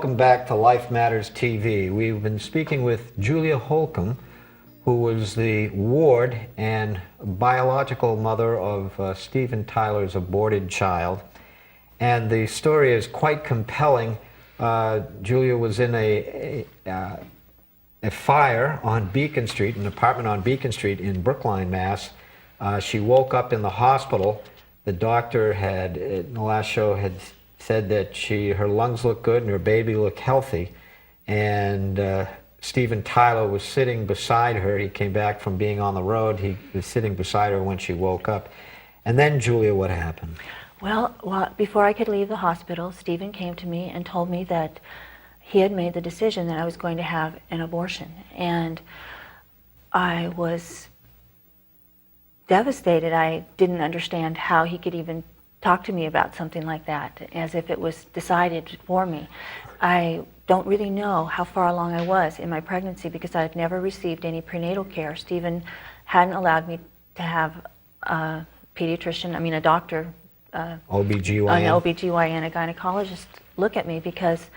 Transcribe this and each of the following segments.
welcome back to Life Matters TV. We've been speaking with Julia Holcomb, who was the ward and biological mother of Steven Tyler's aborted child. And the story is quite compelling. Julia was in a fire on Beacon Street, an apartment on Beacon Street in Brookline, Mass. She woke up in the hospital. The doctor had, in the last show, had said that her lungs looked good and her baby looked healthy. And Steven Tyler was sitting beside her. He came back from being on the road. He was sitting beside her when she woke up. And then, Julia, what happened? Well, before I could leave the hospital, Steven came to me and told me that he had made the decision that I was going to have an abortion. And I was devastated. I didn't understand how he could even talk to me about something like that, as if it was decided for me. I don't really know how far along I was in my pregnancy because I had never received any prenatal care. Steven hadn't allowed me to have a pediatrician, a doctor, OBGYN. An OBGYN, a gynecologist, look at me because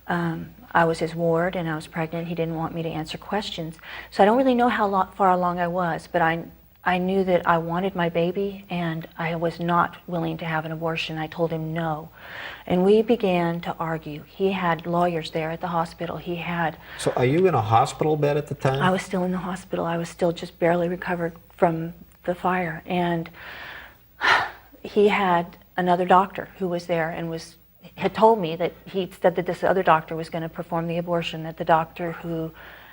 I was his ward and I was pregnant. He didn't want me to answer questions. So I don't really know how far along I was, but I knew that I wanted my baby and I was not willing to have an abortion. I told him no. And we began to argue. He had lawyers there at the hospital. So are you in a hospital bed at the time? I was still in the hospital. I was still just barely recovered from the fire. And he had another doctor who was there and had told me that he said that this other doctor was going to perform the abortion, that the doctor who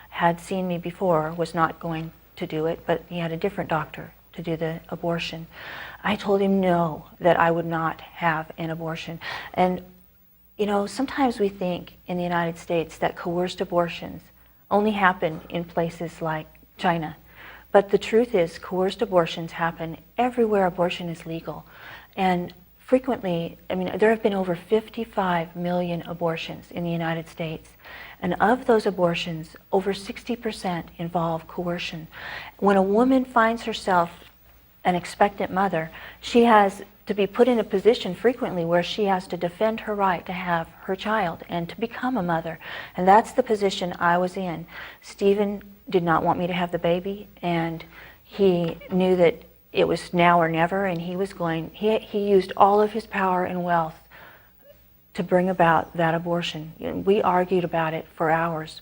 had seen me before was not going to do it, but he had a different doctor to do the abortion. I told him no, that I would not have an abortion. And sometimes we think in the United States that coerced abortions only happen in places like China. But the truth is, coerced abortions happen everywhere abortion is legal. And frequently, there have been over 55 million abortions in the United States. And of those abortions, over 60% involve coercion. When a woman finds herself an expectant mother, she has to be put in a position frequently where she has to defend her right to have her child and to become a mother. And that's the position I was in. Steven did not want me to have the baby, and he knew that it was now or never, and he used all of his power and wealth to bring about that abortion. We argued about it for hours.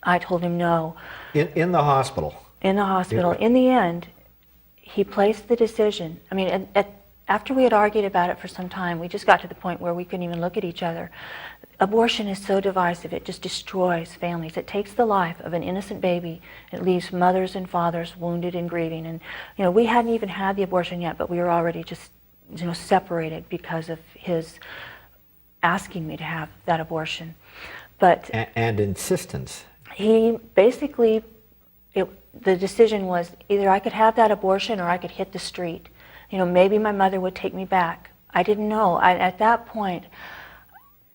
I told him no. In the hospital? In the hospital. In the end, he placed the decision. After we had argued about it for some time, we just got to the point where we couldn't even look at each other. Abortion is so divisive. It just destroys families. It takes the life of an innocent baby. It leaves mothers and fathers wounded and grieving. And we hadn't even had the abortion yet, but we were already just separated because of his asking me to have that abortion. But and insistence. He basically, the decision was either I could have that abortion or I could hit the street. Maybe my mother would take me back. I didn't know. At that point,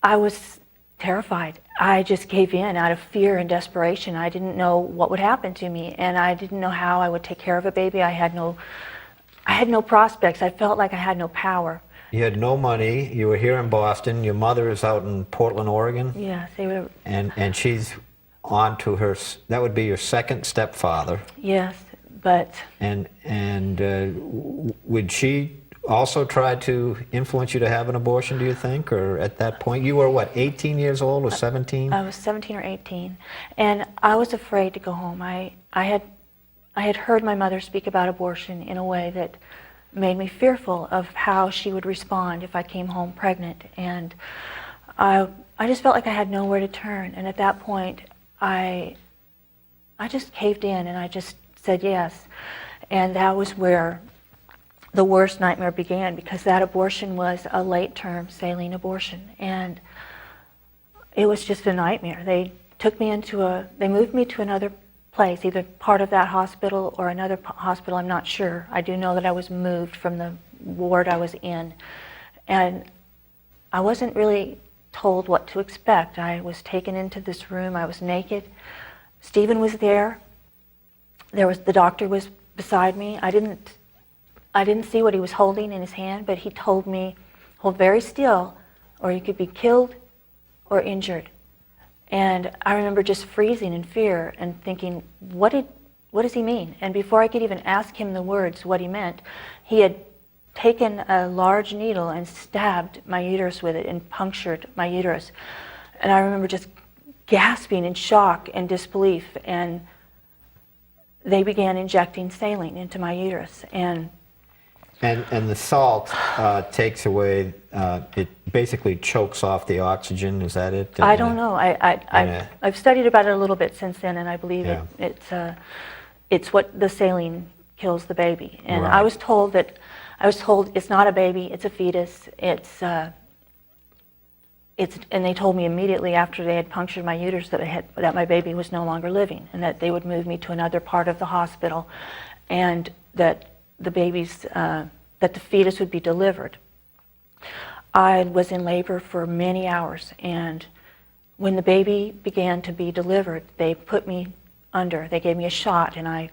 I was terrified. I just gave in out of fear and desperation. I didn't know what would happen to me, and I didn't know how I would take care of a baby. I had no prospects. I felt like I had no power. You had no money. You were here in Boston. Your mother is out in Portland, Oregon. Yes, they were. And she's on to her. That would be your second stepfather. Yes, but. And would she also try to influence you to have an abortion, do you think? Or at that point, you were what, 18 years old or 17? I was 17 or 18, and I was afraid to go home. I had heard my mother speak about abortion in a way that made me fearful of how she would respond if I came home pregnant. And I just felt like I had nowhere to turn. And at that point, I just caved in and I just said yes. And that was where the worst nightmare began, because that abortion was a late-term saline abortion. And it was just a nightmare. They moved me to another place, either part of that hospital or another hospital, I'm not sure. I do know that I was moved from the ward I was in. And I wasn't really told what to expect. I was taken into this room. I was naked. Steven was there. The doctor was beside me. I didn't see what he was holding in his hand, but he told me, hold very still, or you could be killed or injured. And I remember just freezing in fear and thinking, what does he mean? And before I could even ask him the words, what he meant, he had taken a large needle and stabbed my uterus with it and punctured my uterus. And I remember just gasping in shock and disbelief, and they began injecting saline into my uterus. And the salt takes away, it basically chokes off the oxygen, is that it? I don't know. I've studied about it a little bit since then, and I believe it's what the saline kills the baby. And Right. I was told it's not a baby, it's a fetus. And they told me immediately after they had punctured my uterus that my baby was no longer living, and that they would move me to another part of the hospital, and that that the fetus would be delivered. I was in labor for many hours, and when the baby began to be delivered, they put me under. They gave me a shot, and I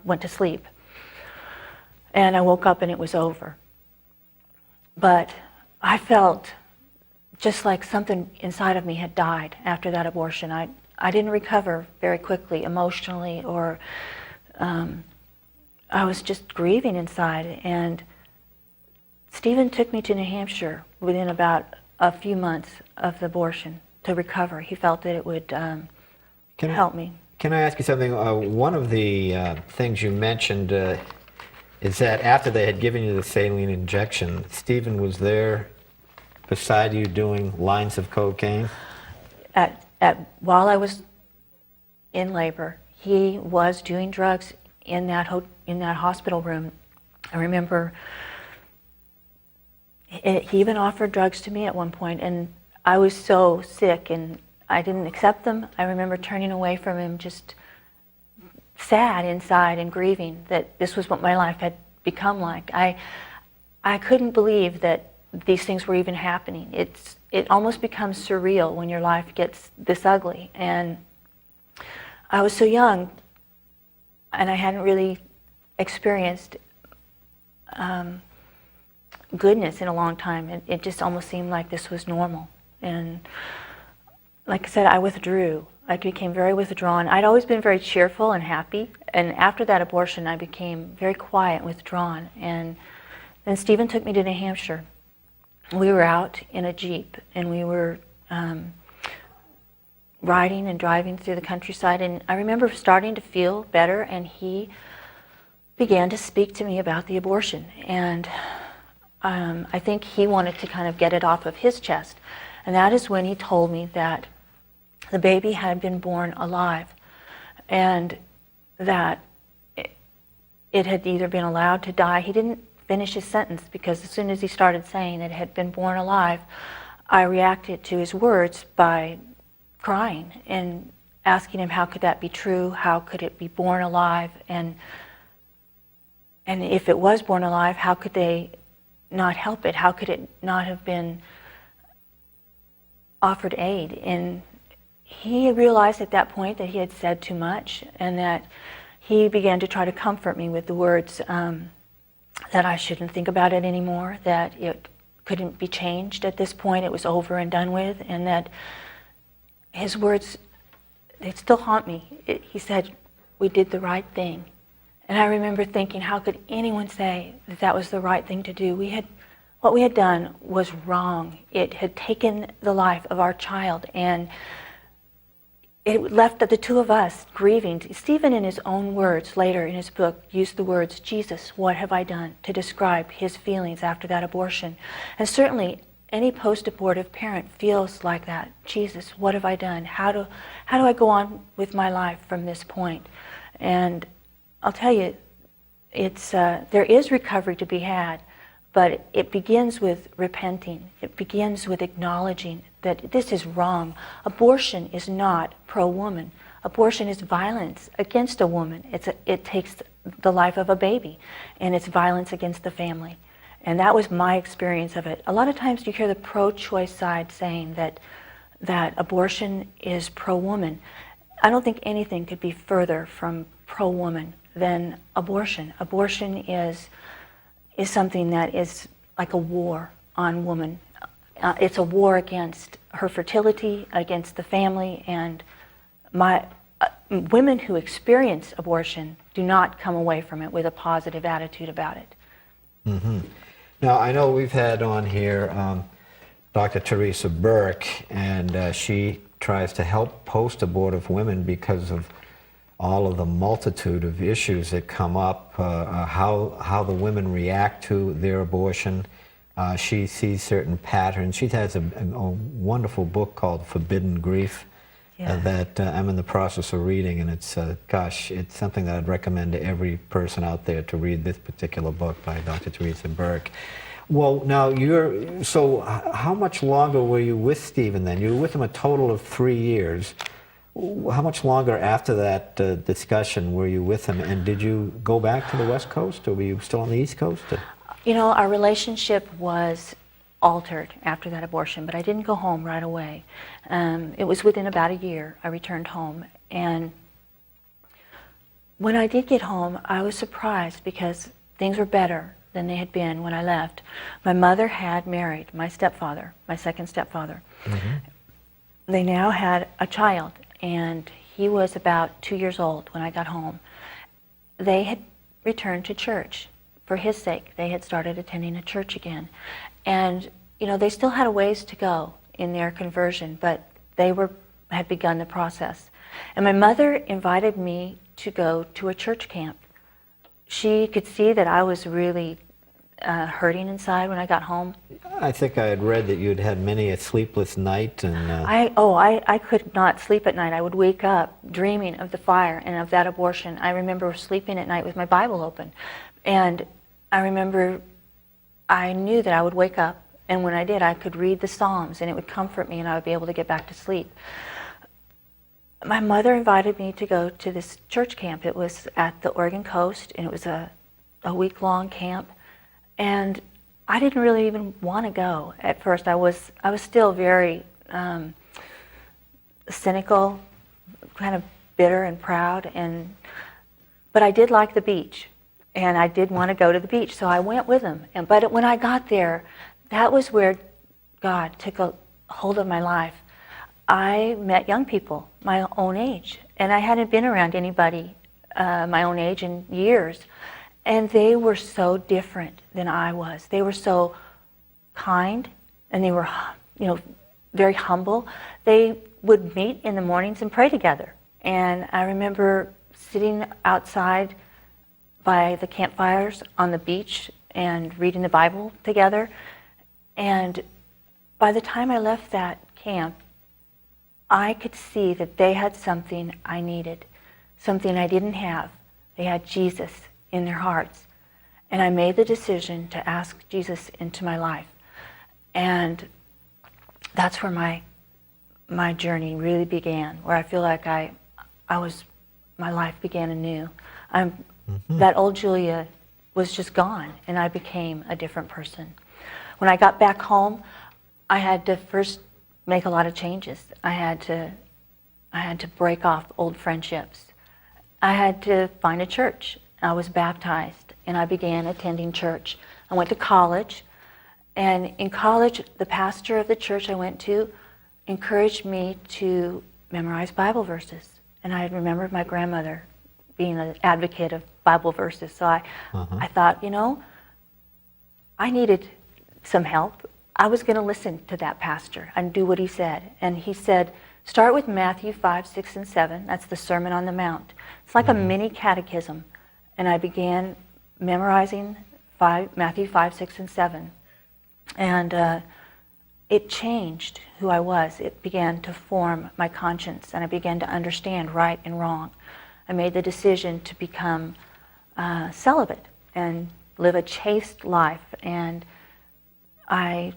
went to sleep. And I woke up and it was over. But I felt just like something inside of me had died after that abortion. I didn't recover very quickly emotionally, or I was just grieving inside. And Stephen took me to New Hampshire within about a few months of the abortion to recover. He felt that it would help me. Can I ask you something? One of the things you mentioned is that after they had given you the saline injection, Stephen was there beside you doing lines of cocaine? While I was in labor, he was doing drugs in that hospital room. I remember he even offered drugs to me at one point, and I was so sick and I didn't accept them. I remember turning away from him, just sad inside and grieving that this was what my life had become like. I couldn't believe that these things were even happening. It almost becomes surreal when your life gets this ugly. And I was so young, and I hadn't really experienced goodness in a long time. It just almost seemed like this was normal. And like I said, I withdrew. I became very withdrawn. I'd always been very cheerful and happy, and after that abortion I became very quiet and withdrawn. And then Stephen took me to New Hampshire. We were out in a Jeep, and we were riding and driving through the countryside, and I remember starting to feel better, and he began to speak to me about the abortion. And I think he wanted to kind of get it off of his chest. And that is when he told me that the baby had been born alive, and that it had either been allowed to die. He didn't finish his sentence, because as soon as he started saying it had been born alive, I reacted to his words by crying and asking him how could that be true, how could it be born alive, and if it was born alive, how could they not help it, how could it not have been offered aid. And he realized at that point that he had said too much, and that he began to try to comfort me with the words that I shouldn't think about it anymore, that it couldn't be changed at this point, it was over and done with, and that his words, they still haunt me. He said, "We did the right thing." And I remember thinking, how could anyone say that that was the right thing to do? What we had done was wrong. It had taken the life of our child, and it left the two of us grieving. Stephen, in his own words later in his book, used the words, "Jesus, what have I done?" to describe his feelings after that abortion. And certainly any post-abortive parent feels like that. Jesus, what have I done? How do I go on with my life from this point? And I'll tell you, there is recovery to be had, but it begins with repenting. It begins with acknowledging that this is wrong. Abortion is not pro-woman. Abortion is violence against a woman. It takes the life of a baby, and it's violence against the family. And that was my experience of it. A lot of times you hear the pro-choice side saying that abortion is pro-woman. I don't think anything could be further from pro-woman than abortion. Abortion is something that is like a war on woman. It's a war against her fertility, against the family, and my women who experience abortion do not come away from it with a positive attitude about it. Mm-hmm. Now, I know we've had on here Dr. Teresa Burke, and she tries to help post-abortive women because of all of the multitude of issues that come up, how the women react to their abortion. She sees certain patterns. She has a wonderful book called Forbidden Grief that I'm in the process of reading, and it's, gosh, it's something that I'd recommend to every person out there to read this particular book by Dr. Teresa Burke. Well, now so how much longer were you with Stephen then? You were with him a total of 3 years. How much longer after that discussion were you with him, and did you go back to the West Coast, or were you still on the East Coast? You know, our relationship was altered after that abortion, but I didn't go home right away. It was within about a year I returned home, and when I did get home, I was surprised because things were better than they had been when I left. My mother had married my stepfather, my second stepfather. Mm-hmm. They now had a child, and he was about 2 years old when I got home. They had returned to church. For his sake, they had started attending a church again. And, you know, they still had a ways to go in their conversion, but they had begun the process. And my mother invited me to go to a church camp. She could see that I was really hurting inside when I got home. I think I had read that you'd had many a sleepless night. And I could not sleep at night. I would wake up dreaming of the fire and of that abortion. I remember sleeping at night with my Bible open. And I remember I knew that I would wake up, and when I did, I could read the Psalms, and it would comfort me, and I would be able to get back to sleep. My mother invited me to go to this church camp. It was at the Oregon coast, and it was a week-long camp. And I didn't really even want to go at first. I was still very cynical, kind of bitter and proud, but I did like the beach. And I did want to go to the beach, so I went with him. But when I got there, that was where God took a hold of my life. I met young people my own age, and I hadn't been around anybody my own age in years. And they were so different than I was. They were so kind, and they were, you know, very humble. They would meet in the mornings and pray together. And I remember sitting outside by the campfires on the beach and reading the Bible together. And by the time I left that camp, I could see that they had something I needed, something I didn't have. They had Jesus in their hearts. And I made the decision to ask Jesus into my life. And that's where my journey really began, where I feel like my life began anew. That old Julia was just gone, and I became a different person. When I got back home, I had to first make a lot of changes. I had to break off old friendships. I had to find a church. I was baptized, and I began attending church. I went to college, and in college, the pastor of the church I went to encouraged me to memorize Bible verses. And I remembered my grandmother being an advocate of Bible verses. So I thought, you know, I needed some help. I was going to listen to that pastor and do what he said. And he said, start with Matthew 5, 6, and 7. That's the Sermon on the Mount. It's like a mini catechism. And I began memorizing Matthew 5, 6, and 7. And it changed who I was. It began to form my conscience, and I began to understand right and wrong. I made the decision to become celibate and live a chaste life, and my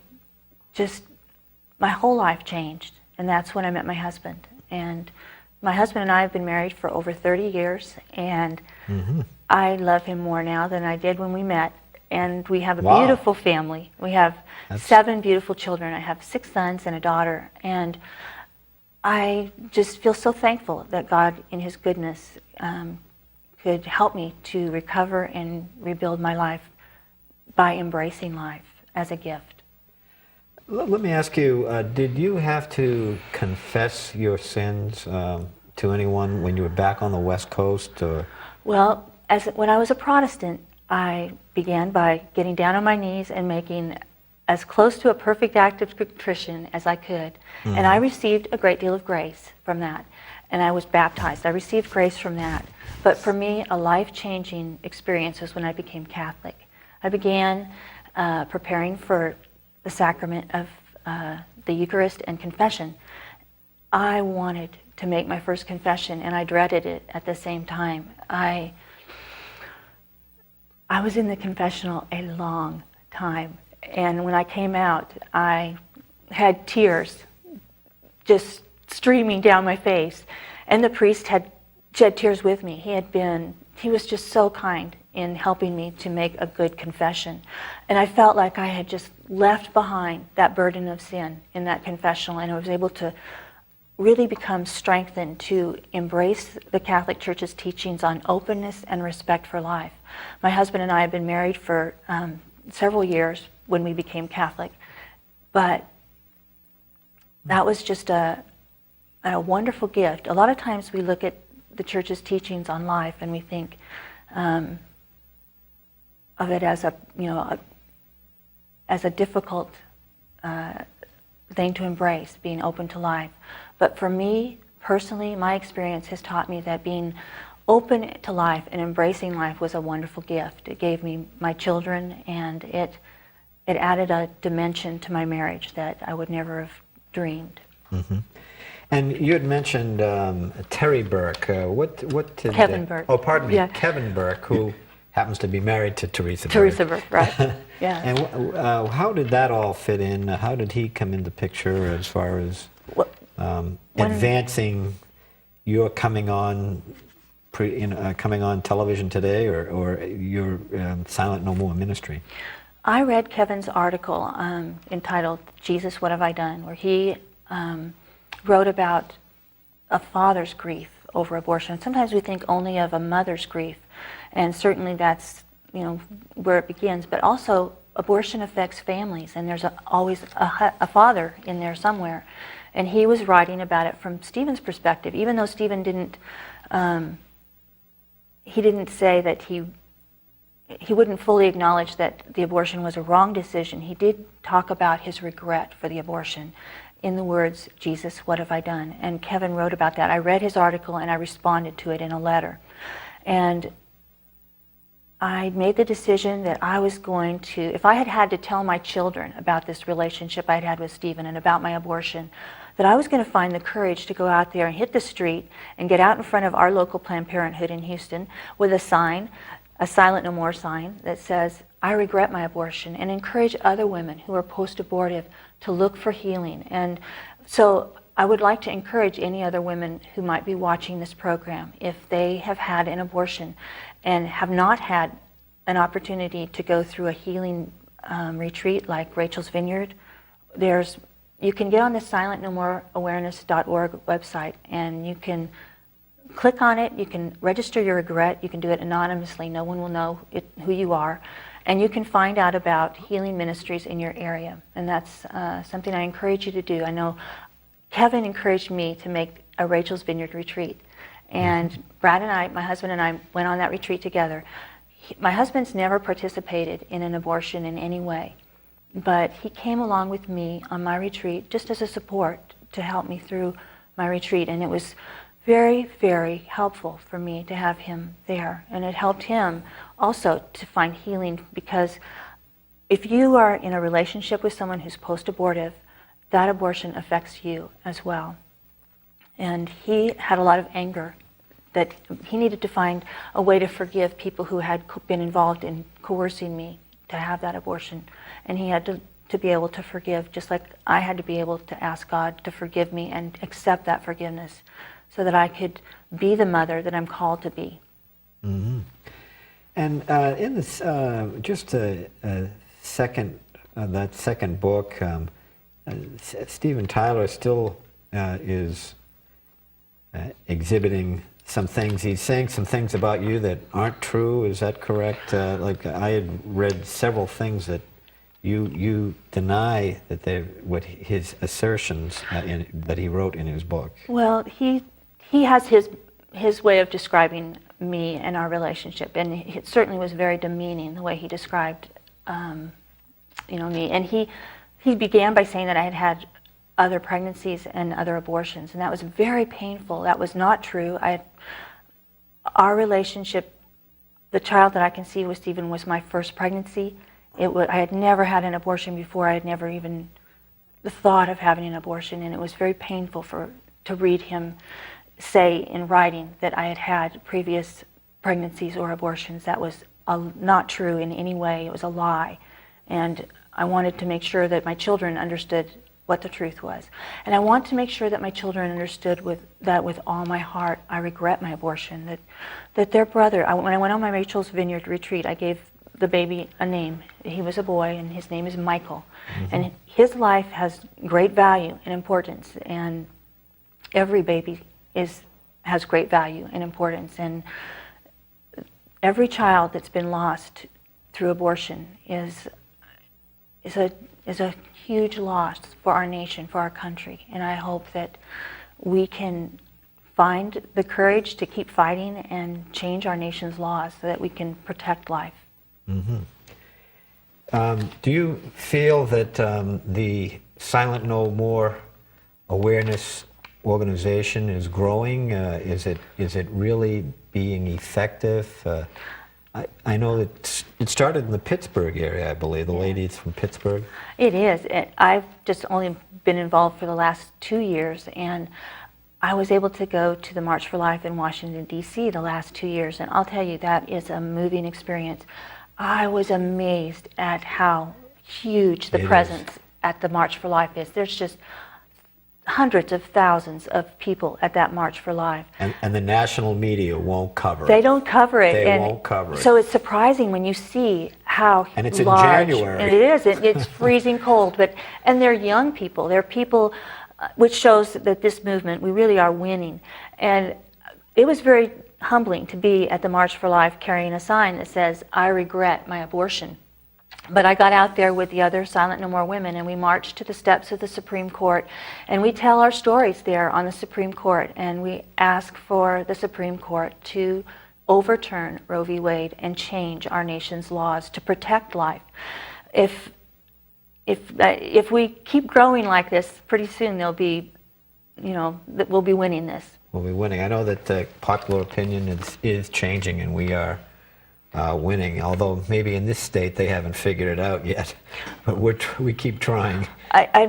whole life changed, and that's when I met my husband. And my husband and I have been married for over 30 years, and I love him more now than I did when we met. And we have a beautiful family. We have 7 beautiful children. I have 6 sons and a daughter, and I just feel so thankful that God, in His goodness, could help me to recover and rebuild my life by embracing life as a gift. Let me ask you, did you have to confess your sins to anyone when you were back on the West Coast? Or? Well, when I was a Protestant, I began by getting down on my knees and making as close to a perfect act of contrition as I could. Mm-hmm. And I received a great deal of grace from that. And I was baptized. I received grace from that. But for me, a life-changing experience was when I became Catholic. I began preparing for the sacrament of the Eucharist and confession. I wanted to make my first confession, and I dreaded it at the same time. I was in the confessional a long time, and when I came out, I had tears just streaming down my face, and the priest had shed tears with me. He was just so kind in helping me to make a good confession. And I felt like I had just left behind that burden of sin in that confessional, and I was able to really become strengthened to embrace the Catholic Church's teachings on openness and respect for life. My husband and I had been married for several years when we became Catholic, but that was just a wonderful gift. A lot of times we look at the Church's teachings on life and we think of it as a difficult thing to embrace, being open to life. But for me, personally, my experience has taught me that being open to life and embracing life was a wonderful gift. It gave me my children, and it added a dimension to my marriage that I would never have dreamed. Mm-hmm. And you had mentioned Terry Burke. What did Kevin Burke. Oh, pardon me, Yeah. Kevin Burke, who happens to be married to Teresa Burke. Teresa Burke, right? Yeah. And how did that all fit in? How did he come into picture as far as advancing your coming on television today, or your Silent No More ministry? I read Kevin's article entitled "Jesus, What Have I Done?" where he wrote about a father's grief over abortion. Sometimes we think only of a mother's grief, and certainly that's where it begins. But also, abortion affects families, and there's always a father in there somewhere. And he was writing about it from Stephen's perspective, even though Stephen didn't say that he wouldn't fully acknowledge that the abortion was a wrong decision. He did talk about his regret for the abortion in the words, "Jesus, what have I done?" And Kevin wrote about that. I read his article and I responded to it in a letter. And I made the decision that I was going to, if I had to tell my children about this relationship I'd had with Stephen and about my abortion, that I was going to find the courage to go out there and hit the street and get out in front of our local Planned Parenthood in Houston with a sign, a Silent No More sign that says, "I regret my abortion," and encourage other women who are post-abortive to look for healing. And so I would like to encourage any other women who might be watching this program, if they have had an abortion and have not had an opportunity to go through a healing retreat like Rachel's Vineyard, you can get on the silentnomoreawareness.org website, and you can click on it, you can register your regret, you can do it anonymously, no one will know who you are, and you can find out about healing ministries in your area. And that's something I encourage you to do. I know Kevin encouraged me to make a Rachel's Vineyard retreat, and Brad and I, my husband and I, went on that retreat together. My husband's never participated in an abortion in any way, but he came along with me on my retreat just as a support to help me through my retreat, and it was very, very helpful for me to have him there. And it helped him also to find healing, because if you are in a relationship with someone who's post-abortive, that abortion affects you as well. And he had a lot of anger that he needed to find a way to forgive people who had been involved in coercing me to have that abortion. And he had to be able to forgive, just like I had to be able to ask God to forgive me and accept that forgiveness, so that I could be the mother that I'm called to be. Mm-hmm. And in this, that second book, Steven Tyler still is exhibiting some things. He's saying some things about you that aren't true. Is that correct? Like I had read several things that you deny that what his assertions that he wrote in his book. Well, he has his way of describing me and our relationship, and it certainly was very demeaning the way he described me. And he began by saying that I had had other pregnancies and other abortions, and that was very painful. That was not true. Our relationship, the child that I conceived with Stephen was my first pregnancy. I had never had an abortion before. I had never even thought of having an abortion, and it was very painful to read him say in writing that I had had previous pregnancies or abortions. That was not true in any way. It was a lie. And I wanted to make sure that my children understood what the truth was. And I want to make sure that my children understood with all my heart. I regret my abortion, that their brother, when I went on my Rachel's Vineyard retreat, I gave the baby a name. He was a boy, and his name is Michael. Mm-hmm. And his life has great value and importance, and every baby has great value and importance. And every child that's been lost through abortion is a huge loss for our nation, for our country. And I hope that we can find the courage to keep fighting and change our nation's laws so that we can protect life. Mm-hmm. Do you feel that the Silent No More awareness organization is growing? Is it really being effective? I know that it started in the Pittsburgh area, I believe. The ladies from Pittsburgh. It is. I've just only been involved for the last 2 years, and I was able to go to the March for Life in Washington, D.C. the last 2 years, and I'll tell you, that is a moving experience. I was amazed at how huge the presence at the March for Life is. There's just hundreds of thousands of people at that March for Life. And the national media won't cover it. They don't cover it. They won't cover it. So it's surprising when you see how and it's large, in January. And it is. It's freezing cold. And they're young people. They're people, which shows that this movement, we really are winning. And it was very humbling to be at the March for Life carrying a sign that says, "I regret my abortion." But I got out there with the other Silent No More women, and we marched to the steps of the Supreme Court, and we tell our stories there on the Supreme Court, and we ask for the Supreme Court to overturn Roe v. Wade and change our nation's laws to protect life. If we keep growing like this, pretty soon there'll be, we'll be winning this. We'll be winning. I know that popular opinion is changing, and we are winning, although maybe in this state they haven't figured it out yet, but we keep trying.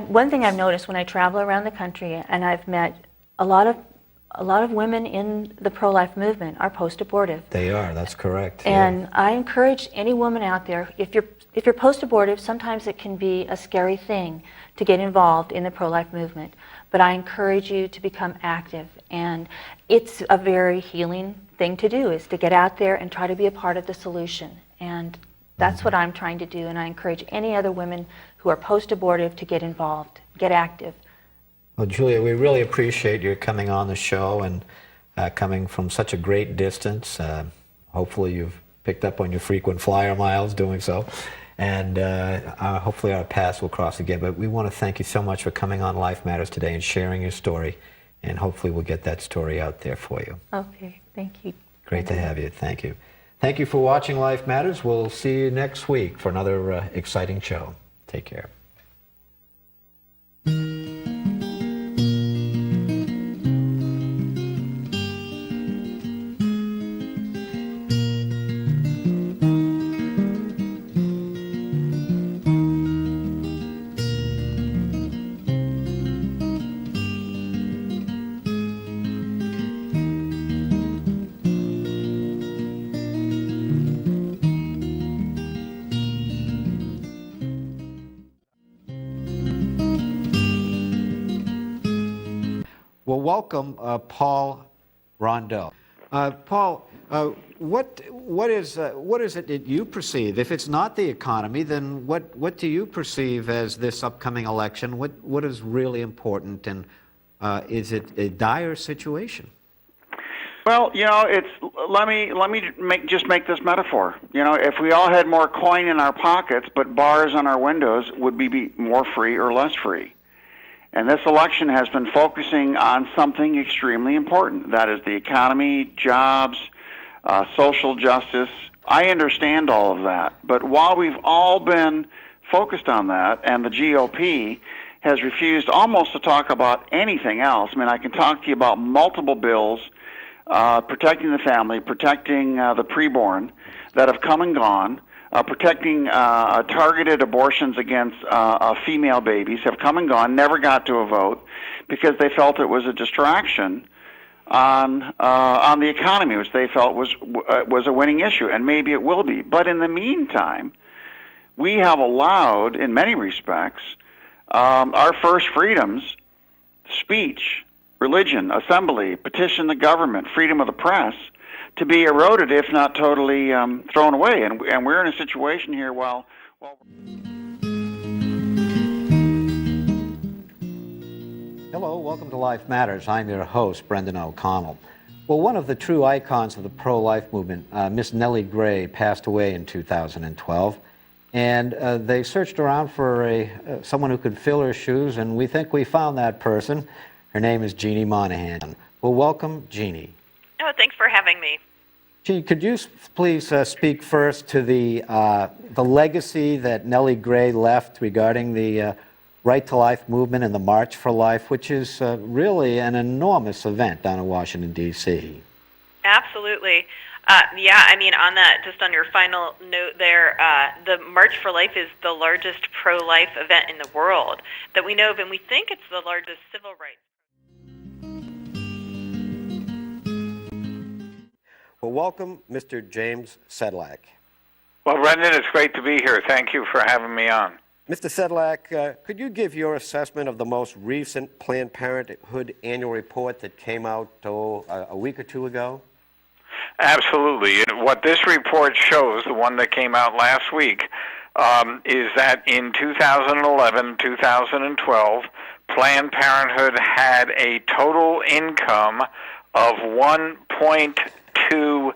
One thing I've noticed when I travel around the country, and I've met a lot of women in the pro-life movement are post-abortive. They are, that's correct. And I encourage any woman out there, if you're post-abortive, sometimes it can be a scary thing to get involved in the pro-life movement, but I encourage you to become active, and it's a very healing thing to do, is to get out there and try to be a part of the solution. And that's what I'm trying to do, and I encourage any other women who are post-abortive to get involved, get active. Well, Julia, we really appreciate your coming on the show and coming from such a great distance. Hopefully you've picked up on your frequent flyer miles doing so, and hopefully our paths will cross again. But we want to thank you so much for coming on Life Matters today and sharing your story, and hopefully we'll get that story out there for you. Okay, thank you. Great to have you. Thank you. Thank you for watching Life Matters. We'll see you next week for another exciting show. Take care. Well, welcome, Paul Rondell. Paul, what is it that you perceive? If it's not the economy, then what do you perceive as this upcoming election? What is really important, and is it a dire situation? Well, it's let me just make this metaphor. If we all had more coin in our pockets, but bars on our windows, would we be more free or less free? And this election has been focusing on something extremely important. That is the economy, jobs, social justice. I understand all of that. But while we've all been focused on that, and the GOP has refused almost to talk about anything else, I mean, I can talk to you about multiple bills protecting the family, protecting the preborn that have come and gone, protecting targeted abortions against female babies have come and gone, never got to a vote because they felt it was a distraction on the economy, which they felt was a winning issue, and maybe it will be. But in the meantime, we have allowed, in many respects, our first freedoms, speech, religion, assembly, petition the government, freedom of the press, to be eroded, if not totally thrown away. And we're in a situation here while Hello, welcome to Life Matters. I'm your host, Brendan O'Connell. Well, one of the true icons of the pro-life movement, Miss Nellie Gray, passed away in 2012. And they searched around for someone who could fill her shoes, and we think we found that person. Her name is Jeannie Monahan. Well, welcome, Jeannie. Oh, thanks for having me. Jeannie, could you please speak first to the legacy that Nellie Gray left regarding the Right to Life movement and the March for Life, which is really an enormous event down in Washington, D.C. Absolutely. Yeah, I mean, on that, just on your final note there, the March for Life is the largest pro-life event in the world that we know of, and we think it's the largest civil rights. Well, welcome, Mr. James Sedlak. Well, Brendan, it's great to be here. Thank you for having me on. Mr. Sedlak, could you give your assessment of the most recent Planned Parenthood annual report that came out a week or two ago? Absolutely. What this report shows, the one that came out last week, is that in 2011, 2012, Planned Parenthood had a total income of $1.2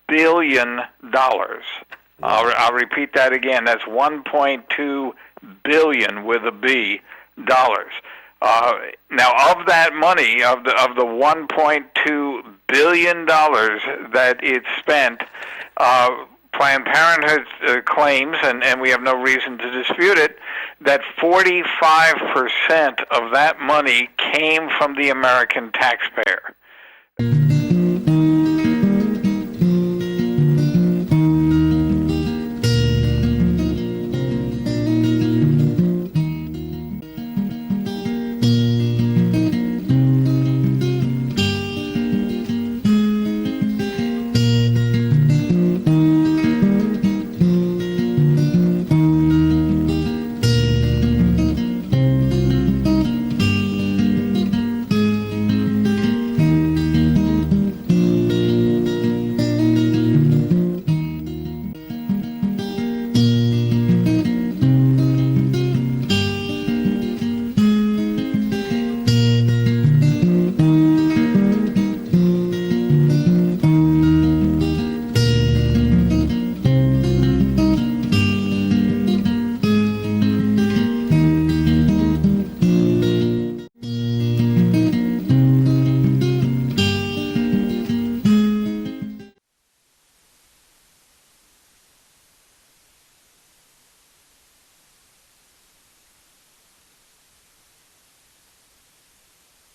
billion. I'll repeat that again. That's $1.2 billion with a B dollars. Now, of that money, of the $1.2 billion that it spent, Planned Parenthood claims, and we have no reason to dispute it, that 45% of that money came from the American taxpayer.